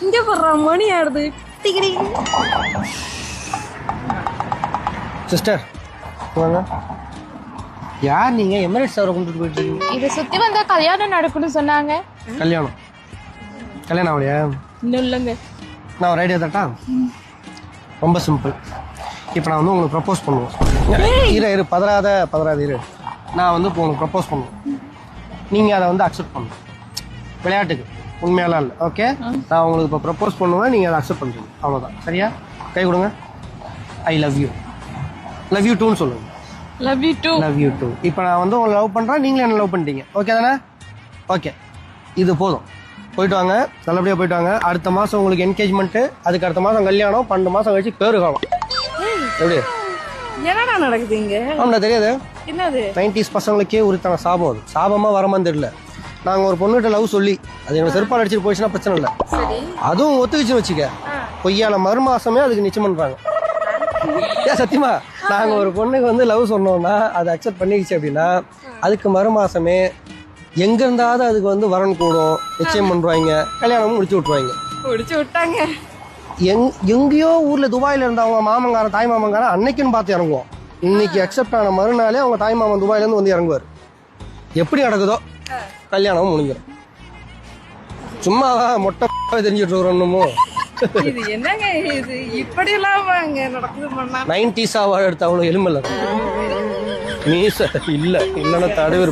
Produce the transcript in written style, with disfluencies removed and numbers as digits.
இங்க போடுற மணி ஆடுது. சிஸ்டர் வாங்க. யார் நீங்க? எமிரேட்ஸ் அவரை கொண்டுட்டு போயிட்டு இருக்கீங்க. இதை சுத்தி வந்தா கல்யாணம் நடக்கும்னு சொன்னாங்க. கல்யாணம் ஆகலையா? இன்னும் இல்லைங்க. நான் ஒரு ஐடியா தட்டா? ரொம்ப சிம்பிள். இப்போ நான் வந்து உங்களுக்கு ப்ரப்போஸ் பண்ணுவேன். இரு பதறாத இரு. நான் வந்து இப்போ உங்களுக்கு ப்ரப்போஸ் பண்ணுவேன். நீங்கள் அதை வந்து அக்செப்ட் பண்ணணும். விளையாட்டுக்கு, உண்மையாலாம் இல்லை. ஓகே, நான் உங்களுக்கு இப்போ ப்ரப்போஸ் பண்ணுவேன், நீங்கள் அதை அக்செப்ட் பண்ணுறீங்க. அவ்வளோதான். சரியா? கை கொடுங்க. ஐ லவ் யூ டூன்னு சொல்லுங்கள். Love you too. இப்போ நான் வந்து உங்களை லவ் பண்ணுறேன், நீங்களும் என்ன லவ் பண்ணிட்டீங்க. ஓகே தானே? ஓகே, இது போதும். போயிட்டு வாங்க, நல்லபடியாக போயிட்டு வாங்க. அடுத்த மாதம் உங்களுக்கு என்கேஜ்மெண்ட்டு, அதுக்கு அடுத்த மாதம் கல்யாணம், 12 மாதம் கழிச்சு பேரு காலம். எப்படி? என்னடா நடக்குது இங்க? ஆமாம், தெரியாது. என்னது? 90s பசங்களுக்கே உரித்தான சாபம். அது சாபமாக வரமான்னு தெரியல. நாங்கள் ஒரு பொண்ணுகிட்ட லவ் சொல்லி அது எங்களை செருப்பால் அடிச்சுட்டு போயிடுச்சுன்னா பிரச்சனை இல்லை. அதுவும் ஒத்துக்கிச்சுன்னு வச்சுக்க, பொய்யால மறுமாசமே அதுக்கு நிச்சயம் பண்ணுறாங்க. ஏன் சத்தியமா? நாங்கள் ஒரு பொண்ணுக்கு வந்து லவ் சொன்னோம்னா அதை அக்செப்ட் பண்ணிக்கிச்சு அப்படின்னா அதுக்கு மறுமாசமே எங்க இருந்தாவது அதுக்கு வந்து வரன் கூடும், நிச்சயம் பண்ணுவாங்க, கல்யாணமும் முடிச்சு விட்டாங்க. எங்கேயோ ஊர்ல துபாயில இருந்த அவங்க மாமங்காரன், தாய் மாமங்காரன் அன்னைக்குன்னு பார்த்து இறங்குவோம். இன்னைக்கு அக்செப்ட் ஆன மறுநாளே அவங்க தாய் மாமன் துபாயில இருந்து வந்து இறங்குவார். எப்படி நடக்குதோ கல்யாணமும் முடிஞ்சிடும். சும்மா மொட்டை தெரிஞ்சுட்டு இருக்கிறோமோ. இது என்னங்க இது? இப்படி எல்லாம் நடக்குது பண்ணா 90s எடுத்த அவ்வளவு எலும்பு இல்லை. மீச இல்லைன்னா தடவை